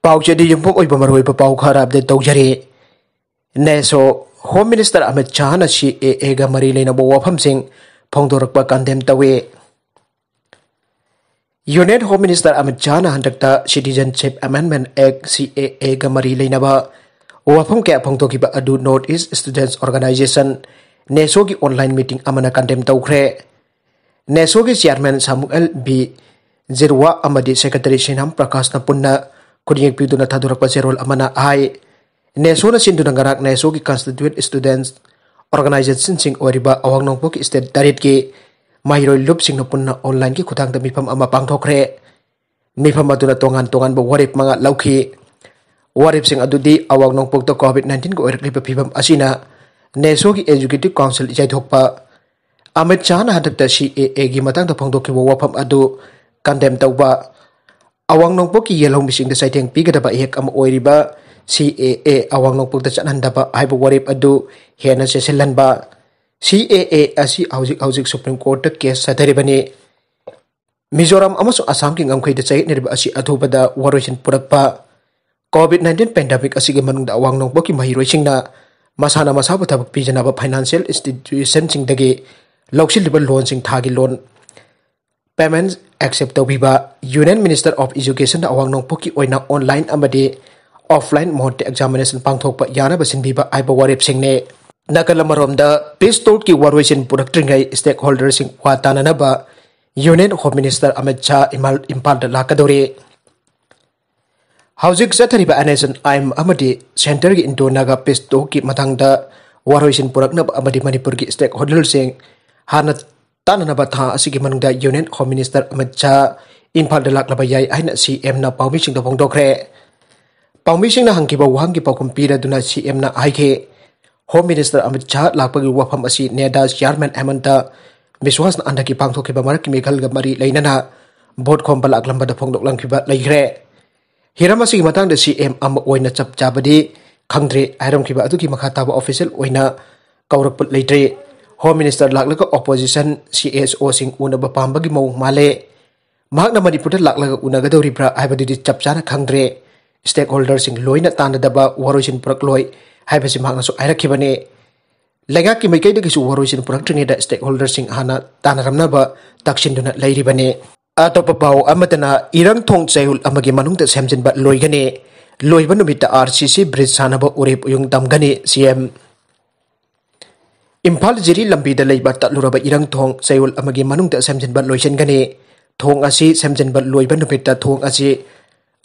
पाउचेदी युम्पुक ओइबा मरोइबा पाउ खरा अपडेट तौजरी नेसो होम मिनिस्टर अमित शाह ना CAA गा मरी लेनबो वाफमसिंग फोंदोरकपा कंडेम तवे union home minister Amit Shah ना हंदकता सिटीजनशिप अमेंडमेंट एक्ट CAA गा मरी लेनबा वाफम के फोंदोकिबा अदु north east students organisation NESO की ऑनलाइन मीटिंग अमना कंडेम तौखरे नेसो के चेयरमैन सामुएल बी जिरवा अमदी सेक्रेटरी सिनम प्रकाश ना पुन्ना कुरियक पिदुना थादुरकपा जेरोल अमना आई नेसो ना सिंधुना गराक नेसो की कॉन्स्टिट्यूएंट स्टूडेंट्स ऑर्गेनाइजेशन सिंग ओरिबा अवांग नोंपो की स्टेट डायरेक्ट की माहिरोय लुप सिंग ना पुन्ना ऑनलाइन की खुदांग द मिफम अमा पांगथोखरे मिफम अदुना तोंगान तोंगान बो वरिप मंगा लौखी वरिप सिंग अदुदी अवांग नोंपो तो कोविड-19 को ओरकलिबा फिबम असिना नेसो की एजुकेटिव काउंसिल इजाइथोकपा अमित शाह ना हदकता CAA की मतंग द फोंदोकिबो वाफम अदु कंडेम तौबा अवांग नोंपो की येलोंग मिसिंग द साइटेंग पिगदबा एक अम ओरिबा CAA अवांग नोंपो द चनहंदबा हाइबो वरिप अदु हेना सेसेलनबा CAA असी हौजिक सुप्रीम कोर्ट केस सदरिबनी मिजोरम अमसु असम की ngमखै द चै निरबा असी अथुबदा वरोइसिन पुरकपा कोविड-19 पेंडेमिक असी के मनुंग द अवांग नोंपो की महिरोइसिंगना मसाना मसाबु थबक पिजनाबा फाइनेंशियल इंस्टीट्यूशन सिंग दगे लौसिलिबा लोन सिंग थागी लोन पेमेंट एक्सेप्ट तौबीबा यूनियन मिनिस्टर ऑफ एजुकेशन अवांग नोंपो की ओइना ऑनलाइन अमदे ऑफलाइन मोड एग्जामिनेशन पांगथोकपा यानाबा सिनबीबा आइबा वरिप सिंगने नकलमरोमदा पीस टोर्ट की वरोइसिन पुरक्ट्रिंगै स्टेक होल्डर सिंग वाताननबा union home minister Amit Shah Imphal लाकदोरे हौजिक चथरिबा एनएसएन आइम अमदे सेंटर की इंडोनागा पीस टोर्ट की मतंगदा वरोइसिन पुरकनबा अमदे मणिपुर की स्टेक होल्डर सिंग हाना ताननबा था असिगी मनुंगदा union home minister Amit Shah Imphal लाकलबा याई आइना CM ना पाउमिसिंग द फोंदोखरे पाउमिसिंग ना हंकिबा वहांगी पाउकुम पीरदुना CM ना आइखे होम मिनिस्टर अमित शाह लाकपगी वफम असि नेदा चेयरमैन एमंता विश्वास ना अंदकी पांगथोखिबा मरक मेघल ग मरी लेनना भोट खोंबा लाकलंबदा फोंदोकलंखिबा लैखरे हिरम असिगी मतंग द CM अम ओइना चप चाबदी खंगद्रे आइरमखिबा अदुकी मखा ताबा ऑफिशियल ओइना कौरक लेट्रे होम मिनिस्टर लाकलगा ऑपोजिशन CSO सिंग उनबा पांबगी मौ माले महाकना मणिपुर लाकलगा उनगदौरिब्रा हाइबदि चपचाना खंगद्रे स्टेक होल्डर सिंग लोइना तानदबा वरोइसिन पुरकलोय हाइबसि महाकनासु आइरखिबने लेगा की मैकैदगिसु वरोइसिन पुरक्ट्रिनेदा स्टेक होल्डर सिंग हाना तानरमनबा तक्सिनदुना लैरिबने अतोपा पाउ अमतना इरंग थोंग चैहुल अमगे मनुंगदा सेमजिनबा लोइगने लोइबा नुमिता RCC ब्रिज सानबा उरेप उयुंग तमगने CM इम्फाल जिरी लंबी द लेबा तलुरबा इरंग थोंग चैहुल अमगे मनुंगदा सेमजिनबा लोइसनगने थोंग असि सेमजिनबा लोइबा नुमिता थोंग असि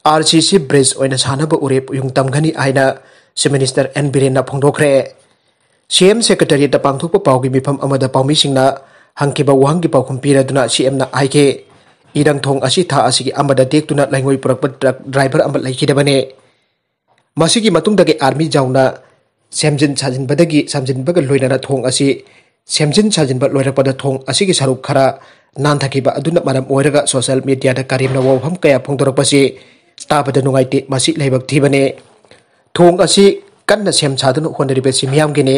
RCC ब्रिज ओइना सानबा उरेप उयुंग तमगने आइना चीफ मिनिस्टर N Biren फोंदोखरे CM सेक्रेटरी द पांगथोकपा पाउगी मिफम अमदा पाउमिसिंगना हंकिबा वहांगी पाउखुम पीरदुना CM ना आइके इरंग थोंग असि था असिगी अमदा देक्तुना लाइंगोय पुरकपा ट्रक ड्राइवर अमबा लैखिदबने मसिगी मतुंगदगे आर्मी जाउना सेमजिन साजिनबदगी समजिनबगा लोइना थोंग असि सेमजिन साजिनबा लोइरपदा थोंग असिगी सरुक खरा नानथकिबा अदुना मरम ओइरगा सोशल मीडिया दा करीमना वफम कया फोंदोरकपसि ताबदा नुंगाइते मसि लैबक थीबने थोंग असि कन्ना सेम सादुना होनरिबा सिमियामगिने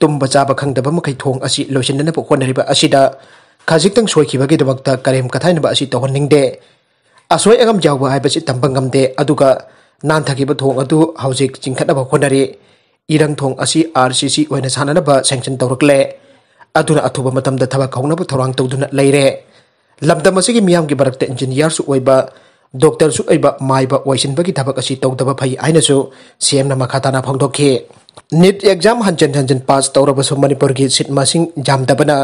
तुम्बा चाबा खंगदबा मखै थोंग असि लोइसिननबा होनरिबा असिदा खाजिक्तंग सोइखिबगी दमकता करेम कथाइनबा असि तोहननिंगदे असोय अगम जावबा हाइबसि तंबंगमदे अदुगा नानथकिबा थोंग अदु हौजिक चिंखनबा होनरि इरंग थोंग असि RCC ओइना साननबा सैंक्शन तौरकले अदुना अथुबा मतमदा थबक हौनबा थौरांग तौदुना लैरे लमदम असिगी मियामगी बरकता इंजीनियर सु ओइबा डॉक्टर सु ओइबा माइबा ओइसिनबगी थबक असि तौदबा फै आइनसु CM ना मखाताना फोंदोखे नीट एग्जाम हंजन हंजन पास तौरबसु मणिपुर की सीट मसिंग जामदबना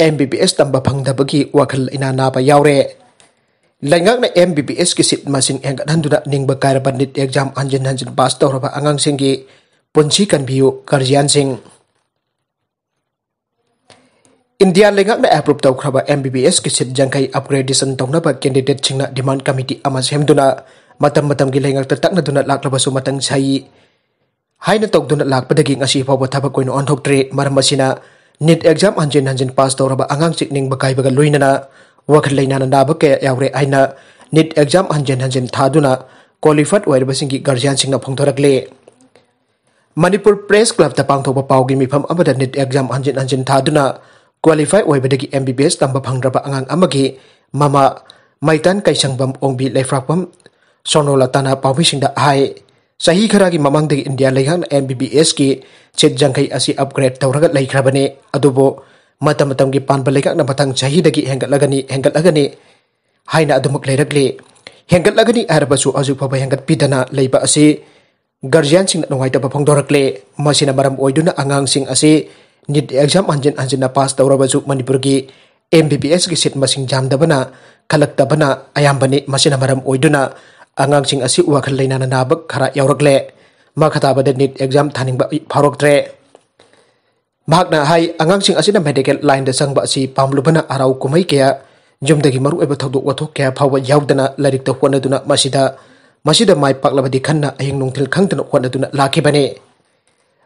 MBBS तंबा फंगदबगी वखल इना नाबा यावरे लैंगाकना MBBS की सीट मसिंग हेंगदहंदुना निंगबा कायरबा नीट एग्जाम हंजन हंजन पास तौरबा अंगांसिंगी पुंसी कन्भियु गार्जियन सिंह इंडिया लेंगाकना एप्रूव तौखरबा MBBS की सीट जंखै अपग्रेडेशन तौनबा कैंडिडेट सिंगना डिमांड कमिटी अमा सेमदुना मतम मतम की लेंगाकता तकनदुना लाक्लबसु मतंग साई हाइना तौदुना लाक्पदगी ngasi फावबा थबक कोइन ऑनथोक्ट्रे मरम मसिना नीट एग्जाम हंजन हंजन पास तौरबा अंगांग चिकनिंग बकाइबगा लोइनना वखल लैनाना नाबा के यावरे आइना नीट एग्जाम हंजन हंजन थादुना क्वालिफाइड ओइरबसिंगी गार्जियन सिंगना फोंथोरकले मणिपुर प्रेस क्लब ता पांगथोकपा पाउगी मिफम अमदा नीट एग्जाम हंजन हंजन थादुना क्वालिफाई ओइबदगी MBBS तंबा फंगद्रबा अंगांग अमगी ममा मैतान कैसंगबम ओंबी Lephrakpam Sonolatana Paumishinda Hai. Sahi Karagi Mamang India Lehan MBBS ki Chit Jankai asi upgrade Tauragat Laikrabane Adubo Matamatangi Panbaleka Namatang Chahidagi Hengalagani Haina Adumuk Leragli Hengalagani Arabasu Azu Papa Hengat Pidana Leiba asi Guardian sing Noaita Papongdorakle Masina Maram Oiduna Angang sing asi Nid exam anjin na pass Taurabazu Manipurgi MBBS ki sit masing jam dabana kalak dabana ayambani masina maram oiduna angang sing asi wakal leina na nabak khara yaurakle makata bade nit exam thaning ba pharoktre magna hai angang sing asi na medical line da sang ba si pamlubana arau kumai kya jumdagi maru eba thodok wathok kya phawa yaudana larik ta hona duna masida mai paklabadi khanna ahing nungtil khangtana hona duna lakibane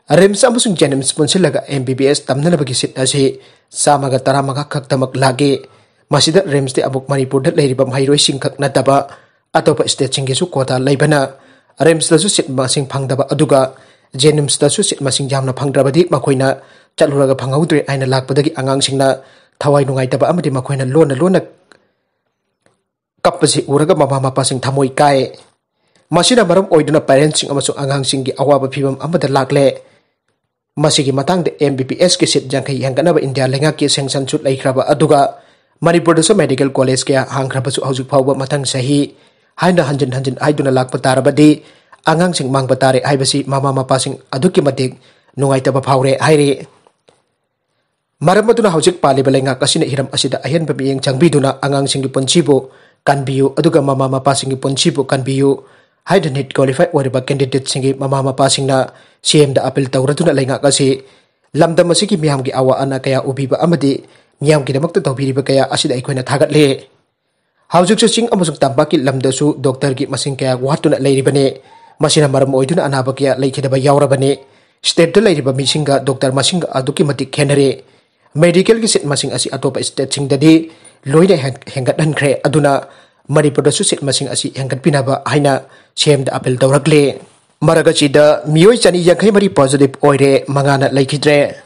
RIMS amusung Jenims punsilaga MBBS tamnana bagi sit asi samaga taramaga khaktamak lagi masida RIMS de abuk Manipur da leiriba mairoi singkhak nataba atopa state singisu kota laibana RIMS da su sit masing phangdaba aduga Jenims da su sit masing jamna phangdrabadi makoina chaluraga phangaudre aina lakpadagi angang singna thawai nungai taba amadi makoina lona kapasi uraga mama mapa sing thamoi kai masina maram oiduna parents sing amasung angang singi awaba phibam amada lakle Masigi matang de MBBS ke sit jangkai hangkanaba India lenga ki sanction chut laikhraba aduga Manipur da medical college ke hangkraba su haujuk phawba matang sahi haina hanjin aiduna lakpa tarabadi angang sing mang batare haibasi mama mapa sing aduki matik nungai taba phawre haire maramaduna haujik paliba lenga kasina hiram asida ahen babiyeng changbiduna angang singi ponchibo kanbiyu aduga mama mapa singi ponchibo kanbiyu haida net qualified wariba candidate singi mama mapa singna CM da apel tawratuna lenga kasi lamdam masiki miyam gi awa ana kaya ubiba amadi miyam gi damakta tawbiriba kaya asida ikoina thaгаtle haujuk su sing amusuk tampaki lamda su doctor gi masing kaya watuna leiribane masina maram oiduna anaba kaya leikidaba yaurabane state da leiriba misinga doctor masinga aduki mati khenare medical gi sit masing asi atopa state sing dadi loina hengat dankhre aduna Manipur da su sit masing asi hengat pinaba haina CM da apel tawrakle Maragachida Miyoi Chani Yankai Mari positive oire mangana laikidre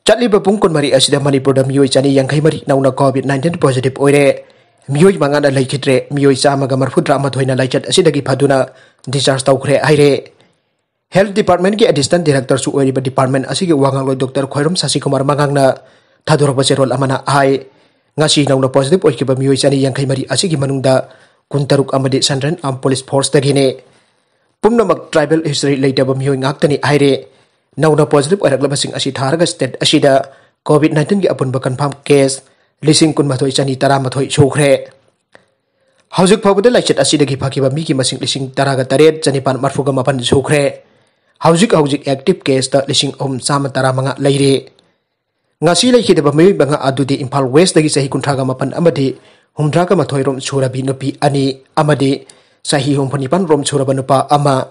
Chatliba Pungkon Mari Asida Manipur da Miyoi Chani Yankai Mari nauna COVID-19 positive oire Miyoi mangana laikidre Miyoi Samaga Marfudra Amathoina Laichat Asidagi Paduna discharge tawkhre aire Health Department ki Assistant Director su oiriba department asigi wangangloi Dr. Khoiram Sasikumar mangangna thadorba serol amana ai ngasi nauna positive oikiba Miyoi Chani Yankai Mari asigi manungda kuntaruk amadi Sandran Armed Police Force dagine Pumnamak tribal history leitaba miyoi ngaktani aire nauna positive oiraglabasing asi tharaga state asida COVID-19 gi apunba confirm case lising kun mathoi chani tara mathoi chokre haujuk phawbada laichet asidagi phakiba migi masing lising taraga taret chanipan marfuga mapan chokre haujuk active case ta lising sama tara manga leire ngasi leikidaba miyoi banga adudi Imphal West dagi sahi kuntraga mapan amadi humdraga mathoi rom churabi nupi ani amadi Sahi Humpanipan Rom Surabanupa Ama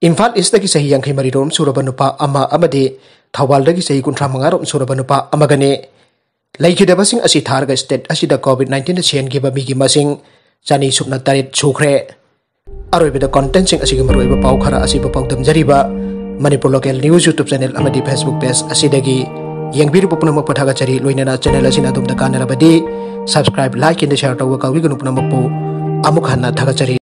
Imphal East dagi sahi Yankai Mari Rom Surabanupa Ama Amade Thawal dagi sahi Kuntra Mangarom Surabanupa Amagane Laikidaba sing asi tharga state asida COVID-19 na siyan giba migi masing Chani subna tarit chukre Aroibida content sing asigi maroiba pau khara asiba pau damjariba Manipur Local News YouTube channel amadi Facebook page asidagi yang biru pupuna mapathaga chari loinana channel asina dumda kanarabadi subscribe like and share tawa kawi ganu puna mapu amuk hanna thaga chari